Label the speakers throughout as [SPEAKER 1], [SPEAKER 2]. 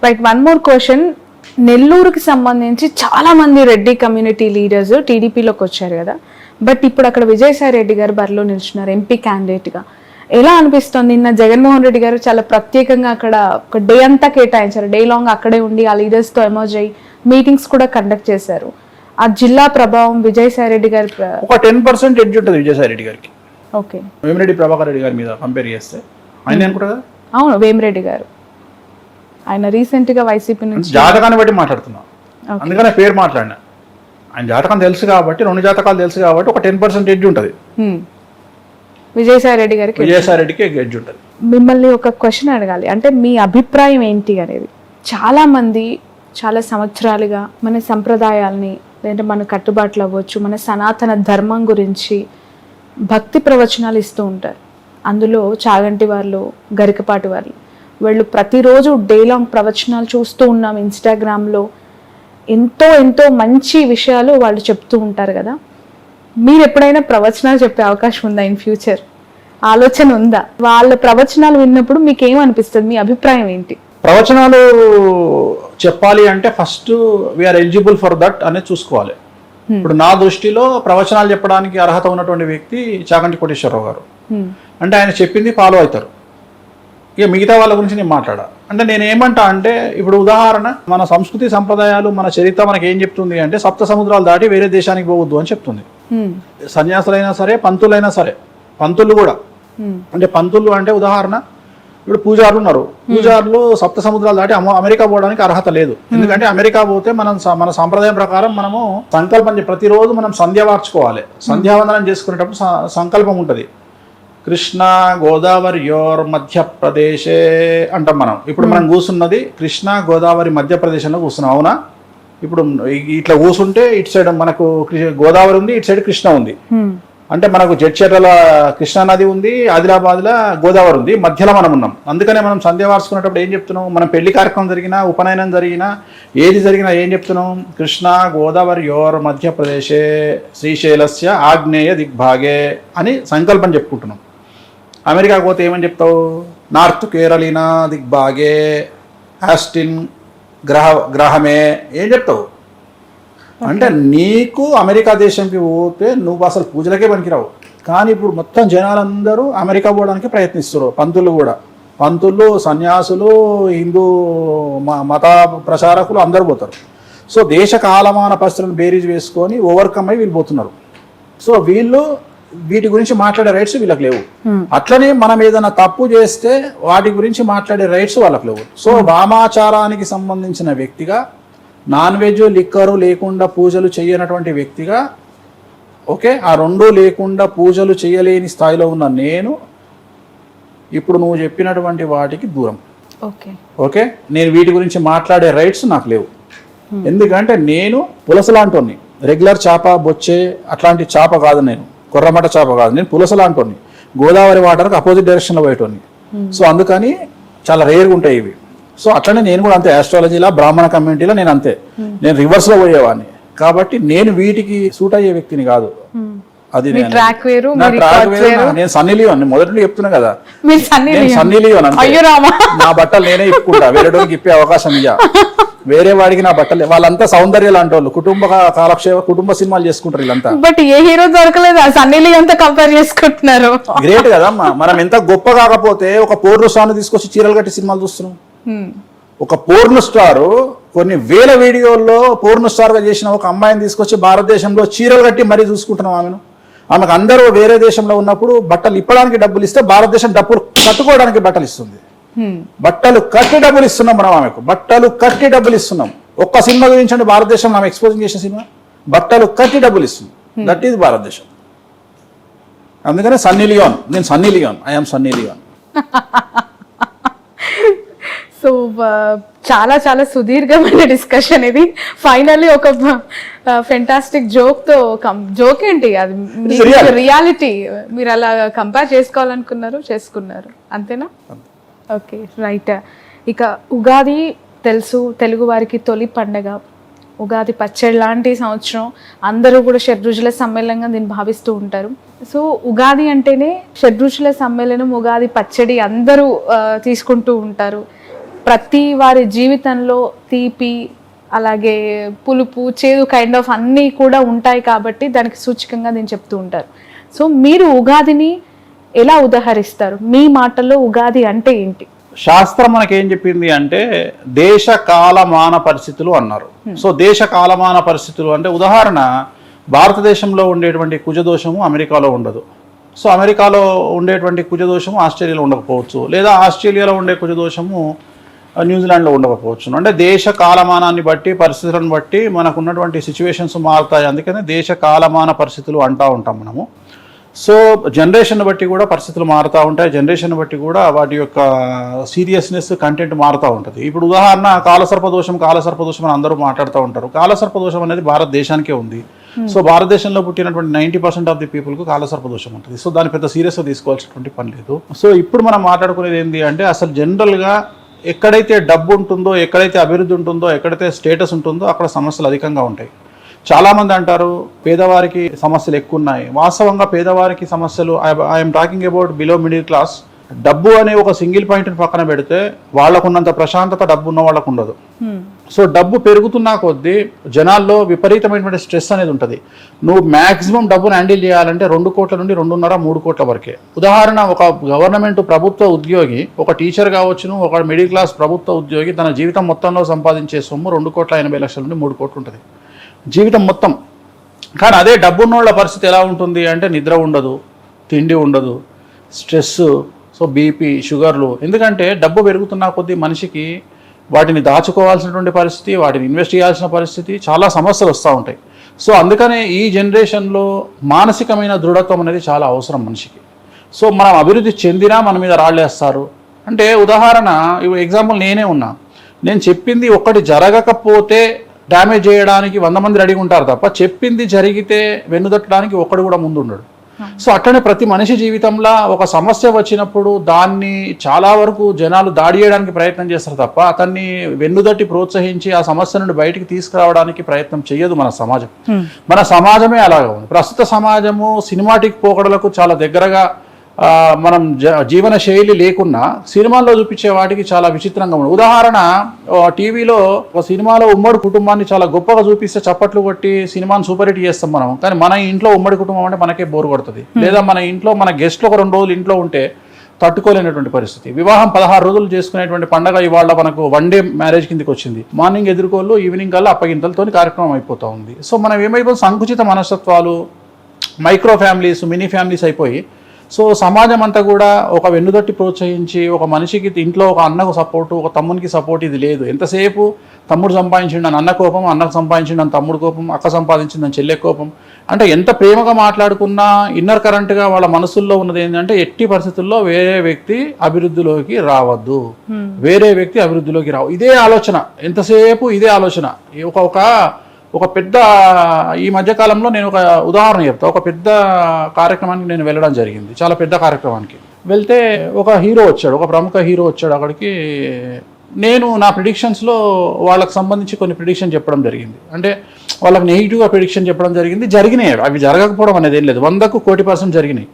[SPEAKER 1] Right, one more question. నెల్లూరుకి సంబంధించి చాలా మంది రెడ్డి కమ్యూనిటీ లీడర్స్ టీడీపీలోకి వచ్చారు కదా, బట్ ఇప్పుడు అక్కడ విజయసాయి రెడ్డి గారు బరిలో నిల్చున్నారు ఎంపీ క్యాండిడేట్గా. ఎలా అనిపిస్తుంది? నిన్న జగన్మోహన్ రెడ్డి గారు చాలా ప్రత్యేకంగా అక్కడ ఒక డే అంతా కేటాయించారు, డే లాంగ్ అక్కడే ఉండి ఆ లీడర్స్తో ఎమర్జ్ అయ్యి మీటింగ్స్ కూడా కండక్ట్ చేశారు. ఆ జిల్లా ప్రభావం విజయసాయి రెడ్డి గారి
[SPEAKER 2] ఒక 10% ఎడ్జ్ ఉంటుంది విజయసాయి రెడ్డి గారికి.
[SPEAKER 1] ఓకే,
[SPEAKER 2] వేమిరెడ్డి ప్రభాకర్ రెడ్డి గారి మీద కంపేర్ చేస్తే ఆయన అనుకుంటా కదా.
[SPEAKER 1] అవును, వేమిరెడ్డి గారు ఆయన రీసెంట్ గా వైసీపీ నుంచి
[SPEAKER 2] జాతకాన్ని బట్టి మాట్లాడుతున్నా, అందుకనే పేరు మాట్లాడినా. ఆయన జాతకం తెలుసు కాబట్టి, 2 జాతకాలు తెలుసు కాబట్టి ఒక 10% ఎడ్జ్ ఉంటుంది
[SPEAKER 1] విజయసాయి రెడ్డి గారికి.
[SPEAKER 2] విజయసాయి రెడ్డికి ఎడ్జ్ ఉంటుంది.
[SPEAKER 1] మిమ్మల్ని ఒక క్వశ్చన్ అడగాలి, అంటే మీ అభిప్రాయం ఏంటి అనేది. చాలా మంది చాలా సంవత్సరాలుగా మన సంప్రదాయాల్ని, లేదంటే మన కట్టుబాట్లు అవ్వచ్చు, మన సనాతన ధర్మం గురించి భక్తి ప్రవచనాలు ఇస్తూ ఉంటారు. అందులో చాగంటి వాళ్ళు, గరికపాటి వాళ్ళు ప్రతిరోజు డే లాంగ్ ప్రవచనాలు చూస్తూ ఉన్నాం. ఇన్స్టాగ్రామ్లో ఎంతో ఎంతో మంచి విషయాలు వాళ్ళు చెప్తూ ఉంటారు కదా. మీరు ఎప్పుడైనా ప్రవచనాలు చెప్పే అవకాశం ఉందా ఇన్ ఫ్యూచర్? ఆలోచన ఉందా? వాళ్ళ ప్రవచనాలు విన్నప్పుడు మీకు ఏమనిపిస్తుంది? మీ అభిప్రాయం ఏంటి?
[SPEAKER 2] ప్రవచనాలు చెప్పాలి అంటే first we are eligible for that అనేది చూసుకోవాలి. ఇప్పుడు నా దృష్టిలో ప్రవచనాలు చెప్పడానికి అర్హత ఉన్నటువంటి వ్యక్తి చాగంటి కోటేశ్వరరావు గారు. అంటే ఆయన చెప్పింది ఫాలో అవుతారు. ఇక మిగతా వాళ్ళ గురించి నేను మాట్లాడా. అంటే నేను ఏమంటా అంటే, ఇప్పుడు ఉదాహరణ, మన సంస్కృతి సంప్రదాయాలు, మన చరిత్ర మనకి ఏం చెప్తుంది అంటే, సప్త సముద్రాలు దాటి వేరే దేశానికి పోవద్దు అని చెప్తుంది. సన్యాసులైనా సరే, పంతులైనా సరే, పంతులు కూడా. అంటే పంతులు అంటే ఉదాహరణ, ఇప్పుడు పూజారులు ఉన్నారు. పూజారులు సప్త సముద్రాలు దాటి అమెరికా పోవడానికి అర్హత లేదు. ఎందుకంటే అమెరికా పోతే మన సాంప్రదాయం ప్రకారం మనము సంకల్పం, ప్రతిరోజు మనం సంధ్య వార్చుకోవాలి. సంధ్యావందనం చేసుకునేటప్పుడు సంకల్పం ఉంటుంది. కృష్ణ గోదావరి యోర్ మధ్యప్రదేశే అంటాం మనం. ఇప్పుడు మనం కూర్చున్నది కృష్ణ గోదావరి మధ్యప్రదేశ్లో కూర్చున్నాం, అవునా? ఇప్పుడు ఇట్లా కూర్చుంటే ఇటు సైడ్ మనకు గోదావరి ఉంది, ఇటు సైడ్ కృష్ణ ఉంది. అంటే మనకు జడ్చర్ల కృష్ణా నది ఉంది, ఆదిలాబాద్లో గోదావరి ఉంది, మధ్యలో మనం ఉన్నాం. అందుకనే మనం సంధ్య వార్చుకునేటప్పుడు ఏం చెప్తున్నాం? మనం పెళ్లి కార్యక్రమం జరిగినా, ఉపనయనం జరిగినా, ఏది జరిగినా ఏం చెప్తున్నాం? కృష్ణ గోదావరి యోర్ మధ్యప్రదేశే శ్రీశైలస్య ఆగ్నేయ దిగ్భాగే అని సంకల్పం చెప్పుకుంటున్నాం. అమెరికాకు పోతే ఏమని చెప్తావు? నార్త్ కేరళీనా దిగ్భాగే ఆస్టిన్ గ్రహమే ఏం చెప్తావు? అంటే నీకు అమెరికా దేశంకి పోతే నువ్వు అసలు పూజలకే పనికిరావు. కానీ ఇప్పుడు మొత్తం జనాలందరూ అమెరికా పోవడానికి ప్రయత్నిస్తారు. పంతులు కూడా, పంతులు, సన్యాసులు, హిందూ మత ప్రచారకులు అందరూ పోతారు. సో దేశ కాలమాన పరిస్థితులను బేరీజ్ వేసుకొని ఓవర్కమ్ అయి వీళ్ళు పోతున్నారు. సో వీటి గురించి మాట్లాడే రైట్స్ వీళ్ళకి లేవు. అట్లనే మనం ఏదైనా తప్పు చేస్తే వాటి గురించి మాట్లాడే రైట్స్ వాళ్ళకి లేవు. సో వామాచారానికి సంబంధించిన వ్యక్తిగా, నాన్ వెజ్ లిక్కరు లేకుండా పూజలు చేయనటువంటి వ్యక్తిగా, ఓకే, ఆ రెండూ లేకుండా పూజలు చేయలేని స్థాయిలో ఉన్న నేను ఇప్పుడు నువ్వు చెప్పినటువంటి వాటికి దూరం. ఓకే, నేను వీటి గురించి మాట్లాడే రైట్స్ నాకు లేవు. ఎందుకంటే నేను పులసలాంటోని, రెగ్యులర్ చేప, బొచ్చే అట్లాంటి చేప కాదు, నేను కొర్రమట చేప కాదు, నేను పులసలాంటోని, గోదావరి వాటర్కి అపోజిట్ డైరెక్షన్లో పోయేటోని. సో అందుకని చాలా రేర్గా ఉంటాయి ఇవి. సో అట్లనే నేను కూడా అంతే, ఆస్ట్రాలజీలో బ్రాహ్మణ కమ్యూనిటీలో నేను అంతే, నేను రివర్స్లో పోయేవాడిని. కాబట్టి నేను వీటికి సూట్ అయ్యే వ్యక్తిని కాదు. అది నేను సన్నీ లియోన్, మొదటి నుండి చెప్తున్నా కదా, నేను సన్నీ లియోన్. నా బట్టలు నేనే ఇప్పుకుంటా, వేరేటోకి ఇప్పే అవకాశం ఇయ్యా. వేరే వాడికి నా బట్టలు, వాళ్ళంతా సౌందర్య లాంటి వాళ్ళు, కుటుంబ కాలక్షేమ, కుటుంబ సినిమాలు చేసుకుంటారు వీళ్ళంతా.
[SPEAKER 1] బట్ ఏ హీరో దొరకలేదు, సన్నీ లియోన్ తో కంపేర్ చేసుకుంటున్నారు.
[SPEAKER 2] గ్రేట్ కదమ్మా. మనం ఎంత గొప్ప కాకపోతే ఒక పోర్ను స్టార్ తీసుకొచ్చి చీరలు కట్టి సినిమాలు చూస్తున్నాం. ఒక పోర్ను స్టార్ కొన్ని వేల వీడియోల్లో పోర్ను స్టార్ గా చేసిన ఒక అమ్మాయిని తీసుకొచ్చి భారతదేశంలో చీరలు కట్టి మరీ చూసుకుంటున్నాం ఆమెను. ఆమెకు అందరూ వేరే దేశంలో ఉన్నప్పుడు బట్టలు ఇప్పడానికి డబ్బులు ఇస్తే భారతదేశం డబ్బులు కట్టుకోవడానికి బట్టలు ఇస్తుంది. బట్టలు కట్టి డబ్బులు ఇస్తున్నాం మనం ఆమెకు, బట్టలు కట్టి డబ్బులు ఇస్తున్నాం. ఒక్క సినిమా గురించి భారతదేశంలో ఆమె ఎక్స్పోజింగ్ చేసిన సినిమా, బట్టలు కట్టి డబ్బులు ఇస్తుంది. దట్ ఈజ్ భారతదేశం. అందుకనే సన్నీ లియోన్, నేను సన్నీ లియోన్, ఐఎమ్ సన్నీ లియోన్.
[SPEAKER 1] సో చాలా చాలా సుదీర్ఘమైన డిస్కషన్ ఇది. ఫైనల్లీ ఒక ఫెంటాస్టిక్ జోక్ ఏంటి అది, రియాలిటీ మీరు అలా కంపేర్ చేసుకోవాలనుకున్నారు, చేసుకున్నారు, అంతేనా? Okay, right. ఇక ఉగాది తెలుసు, తెలుగు వారికి తొలి పండగ. ఉగాది పచ్చడి లాంటి సంవత్సరం, అందరూ కూడా షడ్రుచుల సమ్మేళనంగా దీన్ని భావిస్తూ ఉంటారు. సో ఉగాది అంటేనే షడ్రుచుల సమ్మేళనం, ఉగాది పచ్చడి అందరూ తీసుకుంటూ ఉంటారు. ప్రతి వారి జీవితంలో తీపి అలాగే పులుపు చేదు కైండ్ ఆఫ్ అన్నీ కూడా ఉంటాయి కాబట్టి దానికి సూచకంగా నేను చెప్తూ ఉంటారు. సో మీరు ఉగాదిని ఎలా ఉదాహరిస్తారు? మీ మాటల్లో ఉగాది అంటే ఏంటి?
[SPEAKER 2] శాస్త్రం మనకేం చెప్పింది అంటే దేశ కాలమాన పరిస్థితులు అన్నారు. సో దేశ కాలమాన పరిస్థితులు అంటే ఉదాహరణ, భారతదేశంలో ఉండేటువంటి కుజదోషము అమెరికాలో ఉండదు. సో అమెరికాలో ఉండేటువంటి కుజదోషము ఆస్ట్రేలియాలో ఉండకపోవచ్చు, లేదా ఆస్ట్రేలియాలో ఉండే కుజదోషము న్యూజిలాండ్లో ఉండకపోవచ్చు. అంటే దేశ కాలమానాన్ని బట్టి, పరిస్థితులను బట్టి మనకు ఉన్నటువంటి సిచ్యువేషన్స్ మారుతాయి. అందుకనే దేశ కాలమాన పరిస్థితులు అంటూ ఉంటాం మనము. సో జనరేషన్ బట్టి కూడా పరిస్థితులు మారుతూ ఉంటాయి, జనరేషన్ బట్టి కూడా వాటి యొక్క సీరియస్నెస్ కంటెంట్ మారుతూ ఉంటుంది. ఇప్పుడు ఉదాహరణ కాలసర్పదోషం అని అందరూ మాట్లాడుతూ ఉంటారు. కాలసర్పదోషం అనేది భారతదేశానికే ఉంది. సో భారతదేశంలో పుట్టినటువంటి 90% ఆఫ్ ది పీపుల్కు కాలసర్పదోషం ఉంటుంది. సో దాన్ని పెద్ద సీరియస్గా తీసుకోవాల్సినటువంటి పని లేదు. సో ఇప్పుడు మనం మాట్లాడుకునేది ఏంటి అంటే అసలు జనరల్గా ఎక్కడైతే డబ్బు ఉంటుందో, ఎక్కడైతే అభివృద్ధి ఉంటుందో, ఎక్కడైతే స్టేటస్ ఉంటుందో అక్కడ సమస్యలు అధికంగా ఉంటాయి. చాలామంది అంటారు పేదవారికి సమస్యలు ఎక్కువ ఉన్నాయి. వాస్తవంగా పేదవారికి సమస్యలు, I'm talking about below middle class, డబ్బు అనే ఒక సింగిల్ పాయింట్ని పక్కన పెడితే వాళ్ళకున్నంత ప్రశాంతత డబ్బు ఉన్న వాళ్ళకు ఉండదు. సో డబ్బు పెరుగుతున్నా కొద్దీ జనాల్లో విపరీతమైనటువంటి స్ట్రెస్ అనేది ఉంటుంది. నువ్వు మ్యాక్సిమం డబ్బును హ్యాండిల్ చేయాలంటే 2 కోట్ల నుండి 2.5-3 కోట్ల వరకే. ఉదాహరణ, ఒక గవర్నమెంట్ ప్రభుత్వ ఉద్యోగి, ఒక టీచర్ కావచ్చును, ఒక మిడిల్ క్లాస్ ప్రభుత్వ ఉద్యోగి తన జీవితం మొత్తంలో సంపాదించే సొమ్ము 2,80,00,000 నుండి 3 కోట్లు ఉంటుంది జీవితం మొత్తం. కానీ అదే డబ్బున్నోళ్ళ పరిస్థితి ఎలా ఉంటుంది అంటే నిద్ర ఉండదు, తిండి ఉండదు, స్ట్రెస్, సో బీపీ, షుగర్లు. ఎందుకంటే డబ్బు పెరుగుతున్న కొద్దీ మనిషికి వాటిని దాచుకోవాల్సినటువంటి పరిస్థితి, వాటిని ఇన్వెస్ట్ చేయాల్సిన పరిస్థితి, చాలా సమస్యలు వస్తూ ఉంటాయి. సో అందుకనే ఈ జనరేషన్లో మానసికమైన దృఢత్వం అనేది చాలా అవసరం మనిషికి. సో మనం అభివృద్ధి చెందినా మన మీద రాళ్ళేస్తారు. అంటే ఉదాహరణ, ఎగ్జాంపుల్ నేనే ఉన్నా, నేను చెప్పింది ఒక్కటి జరగకపోతే డ్యామేజ్ చేయడానికి 100 మంది రెడీగా ఉంటారు తప్ప చెప్పింది జరిగితే వెన్నుదట్టడానికి ఒక్కడు కూడా ముందు ఉండడు. సో అట్లనే ప్రతి మనిషి జీవితంలో ఒక సమస్య వచ్చినప్పుడు దాన్ని చాలా వరకు జనాలు దాడి చేయడానికి ప్రయత్నం చేస్తారు తప్ప అతన్ని వెన్నుదట్టి ప్రోత్సహించి ఆ సమస్య నుండి బయటికి తీసుకురావడానికి ప్రయత్నం చేయదు మన సమాజం. మన సమాజమే అలాగా ఉంది. ప్రస్తుత సమాజము సినిమాటిక్ పోకడలకు చాలా దగ్గరగా మనం జీవన శైలి లేకున్నా సినిమాల్లో చూపించే వాటికి చాలా విచిత్రంగా ఉంది. ఉదాహరణ, టీవీలో ఒక సినిమాలో ఉమ్మడి కుటుంబాన్ని చాలా గొప్పగా చూపిస్తే చప్పట్లు కొట్టి సినిమాని సూపర్ హిట్ చేస్తాం మనం. కానీ మన ఇంట్లో ఉమ్మడి కుటుంబం అంటే మనకే బోర్ కొడుతుంది. లేదా మన ఇంట్లో మన గెస్ట్లు ఒక 2 రోజులు ఇంట్లో ఉంటే తట్టుకోలేనటువంటి పరిస్థితి. వివాహం 16 రోజులు చేసుకునేటువంటి పండగ ఇవాళ మనకు 1 డే మ్యారేజ్ కిందకి వచ్చింది. మార్నింగ్ ఎదుర్కోళ్ళు, ఈవినింగ్ కల్లా అప్పగింతలతో కార్యక్రమం అయిపోతూ ఉంది. సో మనం ఏమైపోతుంది, సంకుచిత మనస్తత్వాలు, మైక్రో ఫ్యామిలీస్, మినీ ఫ్యామిలీస్ అయిపోయి సో సమాజం అంతా కూడా ఒక వెన్నుదట్టి ప్రోత్సహించి ఒక మనిషికి ఇంట్లో ఒక అన్నకు సపోర్టు, ఒక తమ్మునికి సపోర్ట్ ఇది లేదు. ఎంతసేపు తమ్ముడు సంపాదించిండని అన్న కోపం, అన్నకు సంపాదించిండని తమ్ముడు కోపం, అక్క సంపాదించిందని చెల్లె కోపం. అంటే ఎంత ప్రేమగా మాట్లాడుకున్నా ఇన్నర్ కరెంట్గా వాళ్ళ మనసుల్లో ఉన్నది ఏంటంటే ఎట్టి పరిస్థితుల్లో వేరే వ్యక్తి అభివృద్ధిలోకి రావద్దు, వేరే వ్యక్తి అభివృద్ధిలోకి రావు. ఇదే ఆలోచన, ఎంతసేపు ఇదే ఆలోచన. ఒక పెద్ద, ఈ మధ్యకాలంలో నేను ఒక ఉదాహరణ చెప్తా. ఒక పెద్ద కార్యక్రమానికి నేను వెళ్ళడం జరిగింది, చాలా పెద్ద కార్యక్రమానికి వెళ్తే ఒక హీరో వచ్చాడు, ఒక ప్రముఖ హీరో వచ్చాడు అక్కడికి. నేను నా ప్రిడిక్షన్స్లో వాళ్ళకి సంబంధించి కొన్ని ప్రిడిక్షన్ చెప్పడం జరిగింది. అంటే వాళ్ళకి నెగిటివ్గా ప్రిడిక్షన్ చెప్పడం జరిగింది. జరిగినాయి, అవి జరగకపోవడం అనేది ఏం లేదు, 100కు 1,00,00,000% జరిగినాయి.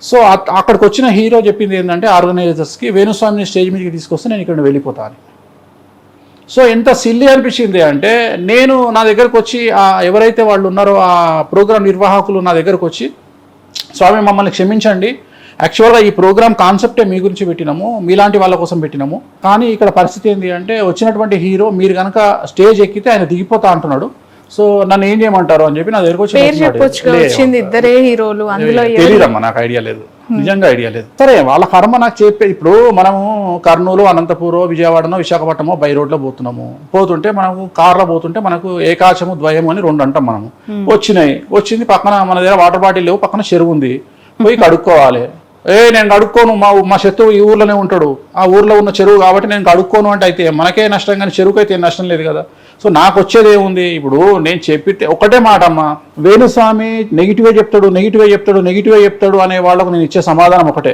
[SPEAKER 2] సో అక్కడికి వచ్చిన హీరో చెప్పింది ఏంటంటే ఆర్గనైజర్స్కి, వేణుస్వామిని స్టేజ్ మీదకి తీసుకొస్తే నేను ఇక్కడ వెళ్ళిపోతాను. సో ఎంత సిల్లీ అనిపించింది అంటే, నేను నా దగ్గరకు వచ్చి ఎవరైతే వాళ్ళు ఉన్నారో ఆ ప్రోగ్రామ్ నిర్వాహకులు నా దగ్గరకు వచ్చి, స్వామి మమ్మల్ని క్షమించండి, యాక్చువల్గా ఈ ప్రోగ్రామ్ కాన్సెప్టే మీ గురించి పెట్టినాము, మీలాంటి వాళ్ళ కోసం పెట్టినాము. కానీ ఇక్కడ పరిస్థితి ఏంటి అంటే వచ్చినటువంటి హీరో మీరు కనుక స్టేజ్ ఎక్కితే ఆయన దిగిపోతా అంటున్నాడు. సో నన్ను ఏం చేయమంటారు అని చెప్పి నా దగ్గరకు
[SPEAKER 1] వచ్చి, ఇద్దరే హీరోలు అందులో
[SPEAKER 2] తెలియదమ్మా, నాకు ఐడియా లేదు, నిజంగా ఐడియా లేదు. సరే వాళ్ళ కర్మ నాకు చెప్పే. ఇప్పుడు మనము కర్నూలు, అనంతపురం, విజయవాడనో, విశాఖపట్నమో బై రోడ్లో పోతుంటే మనము కార్లో పోతుంటే మనకు ఏకాశము, ద్వయము అని 2 అంటాం మనము. వచ్చింది పక్కన మన దగ్గర వాటర్ బాటిల్ లేవు, పక్కన చెరువు ఉంది, పోయి కడుక్కోవాలి. నేను కడుక్కోను, మా శత్రువు ఈ ఊర్లోనే ఉంటాడు, ఆ ఊర్లో ఉన్న చెరువు కాబట్టి నేను కడుక్కోను అంటే అయితే మనకే నష్టం, కానీ చెరువుకి అయితే నష్టం లేదు కదా. సో నాకు వచ్చేది ఏముంది, ఇప్పుడు నేను చెప్పితే ఒకటే మాట అమ్మా, వేణుస్వామి నెగిటివే చెప్తాడు అనే వాళ్ళకు నేను ఇచ్చే సమాధానం ఒకటే.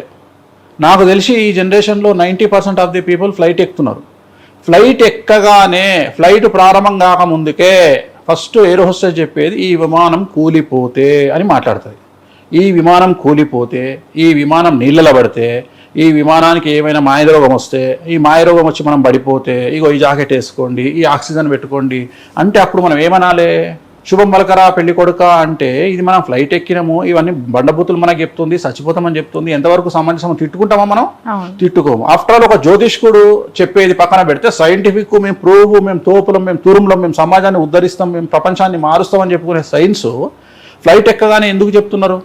[SPEAKER 2] నాకు తెలిసి ఈ జనరేషన్లో 90% ఆఫ్ ది పీపుల్ ఫ్లైట్ ఎక్కుతున్నారు. ఫ్లైట్ ఎక్కగానే, ఫ్లైట్ ప్రారంభం కాకముందుకే ఫస్ట్ ఎయిర్ హోస్టెస్ చెప్పేది ఈ విమానం కూలిపోతే అని మాట్లాడుతుంది. ఈ విమానం కూలిపోతే, ఈ విమానం నీళ్ళలో పడితే, ఈ విమానానికి ఏమైనా మాయరోగం వస్తే, ఈ మాయరోగం వచ్చి మనం పడిపోతే ఇగో ఈ జాకెట్ వేసుకోండి, ఈ ఆక్సిజన్ పెట్టుకోండి అంటే అప్పుడు మనం ఏమనాలి? శుభం పలకరా పెళ్లి కొడుక అంటే ఇది మనం ఫ్లైట్ ఎక్కినాము, ఇవన్నీ బండబూతులు మనకు చెప్తుంది, చచ్చిపోతామని చెప్తుంది, ఎంతవరకు సమంజసం? తిట్టుకుంటామా మనం? తిట్టుకోము. ఆఫ్టర్ ఆల్ ఒక జ్యోతిష్కుడు చెప్పేది పక్కన పెడితే సైంటిఫిక్, మేము ప్రూవ్, మేము తోపులం, మేము తూరుంలో, మేము సమాజాన్ని ఉద్ధరిస్తాం, మేము ప్రపంచాన్ని మారుస్తామని చెప్పుకునే సైన్స్ ఫ్లైట్ ఎక్కగానే ఎందుకు చెప్తున్నారు?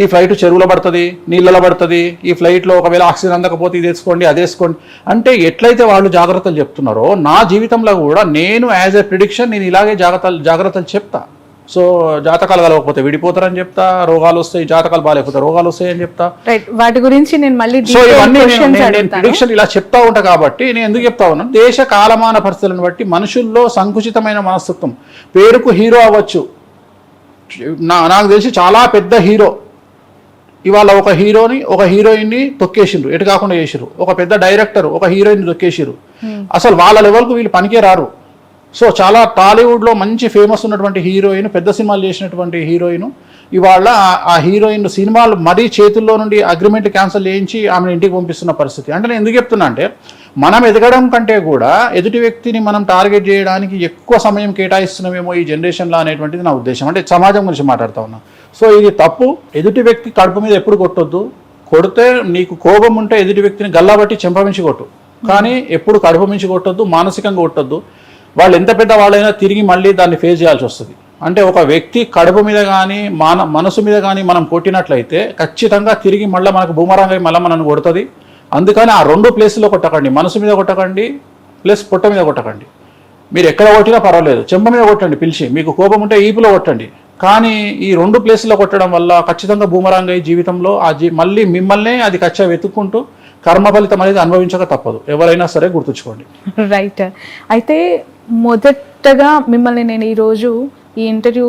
[SPEAKER 2] ఈ ఫ్లైట్ చెరువులో పడుతుంది, నీళ్ళలో పడుతుంది, ఈ ఫ్లైట్లో ఒకవేళ ఆక్సిజన్ అందకపోతే ఇది వేసుకోండి, అది వేసుకోండి అంటే ఎట్లయితే వాళ్ళు జాగ్రత్తలు చెప్తున్నారో నా జీవితంలో కూడా నేను యాజ్ ఎ ప్రిడిక్షన్ నేను ఇలాగే జాగ్రత్తలు చెప్తా. సో జాతకాలు కలవకపోతే విడిపోతారని చెప్తా, రోగాలు వస్తాయి, జాతకాలు బాగాలేకపోతే రోగాలు వస్తాయి అని చెప్తా.
[SPEAKER 1] వాటి గురించి నేను మళ్ళీ
[SPEAKER 2] సో ఇవన్నీ నేను ప్రిడిక్షన్ ఇలా చెప్తా ఉంటా కాబట్టి నేను ఎందుకు చెప్తా ఉన్నాను, దేశ కాలమాన పరిస్థితులను బట్టి మనుషుల్లో సంకుచితమైన మనస్తత్వం, పేరుకు హీరో అవ్వచ్చు, నాకు తెలిసి చాలా పెద్ద హీరో ఇవాళ ఒక హీరోయిన్ని తొక్కేసిండ్రు, ఎటు కాకుండా చేసిరు. ఒక పెద్ద డైరెక్టర్ ఒక హీరోయిన్ తొక్కేసిరు. అసలు వాళ్ళ లెవెల్కు వీళ్ళు పనికే రారు. సో చాలా టాలీవుడ్లో మంచి ఫేమస్ ఉన్నటువంటి హీరోయిన్, పెద్ద సినిమాలు చేసినటువంటి హీరోయిన్ ఇవాళ ఆ హీరోయిన్ సినిమాలు మరీ చేతుల్లో నుండి అగ్రిమెంట్ క్యాన్సిల్ చేయించి ఆమెను ఇంటికి పంపిస్తున్న పరిస్థితి. అంటే నేను ఎందుకు చెప్తున్నా అంటే మనం ఎదగడం కంటే కూడా ఎదుటి వ్యక్తిని మనం టార్గెట్ చేయడానికి ఎక్కువ సమయం కేటాయిస్తున్నామేమో ఈ జనరేషన్లో అనేటువంటిది నా ఉద్దేశం. అంటే సమాజం గురించి మాట్లాడుతూ ఉన్నా. సో ఇది తప్పు. ఎదుటి వ్యక్తి కడుపు మీద ఎప్పుడు కొట్టొద్దు. కొడితే నీకు కోపం ఉంటే ఎదుటి వ్యక్తిని గల్లాబట్టి చెంపమించి కొట్టు, కానీ ఎప్పుడు కడుపు మించి కొట్టొద్దు, మానసికంగా కొట్టొద్దు. వాళ్ళు ఎంత పెద్ద వాళ్ళైనా తిరిగి మళ్ళీ దాన్ని ఫేస్ చేయాల్సి వస్తుంది. అంటే ఒక వ్యక్తి కడుపు మీద కానీ మనసు మీద కానీ మనం కొట్టినట్లయితే ఖచ్చితంగా తిరిగి మళ్ళీ మనకు బూమరాంగ్ అయి మళ్ళీ మనల్ని కొడుతుంది. అందుకని ఆ 2 ప్లేసుల్లో కొట్టకండి, మనసు మీద కొట్టకండి ప్లస్ పొట్ట మీద కొట్టకండి. మీరు ఎక్కడ కొట్టినా పర్వాలేదు, చెంప మీద కొట్టండి పిలిచి, మీకు కోపం ఉంటే ఈపులో కొట్టండి. కానీ ఈ 2 ప్లేసుల్లో కొట్టడం వల్ల ఖచ్చితంగా బూమరాంగ్ అయ్యి జీవితంలో మళ్ళీ మిమ్మల్నే అది కచ్చా వెతుక్కుంటూ కర్మ ఫలితం అనేది అనుభవించక తప్పదు. ఎవరైనా సరే గుర్తుంచుకోండి.
[SPEAKER 1] రైట్. అయితే మొదటగా మిమ్మల్ని నేను ఈరోజు ఈ ఇంటర్వ్యూ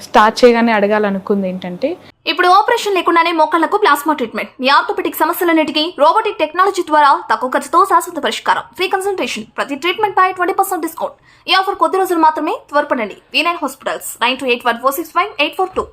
[SPEAKER 1] స్టార్ట్ చేయగానే అడగాలనుకుంది ఏంటంటే,
[SPEAKER 3] ఇప్పుడు ఆపరేషన్ లేకుండానే మోకాళ్లకు ప్లాస్మా ట్రీట్మెంట్, మీ ఆర్థోపెటిక్ సమస్యలన్నిటికీ రోబోటిక్ టెక్నాలజీ ద్వారా తక్కువ ఖర్చుతో శాశ్వత పరిష్కారం, ఫ్రీ కన్సల్టేషన్, ప్రతి ట్రీట్మెంట్ పై 20% డిస్కౌంట్. ఈ ఆఫర్ కొద్ది రోజులు మాత్రమే, త్వరపడండి. V9 hospitals 9281465842.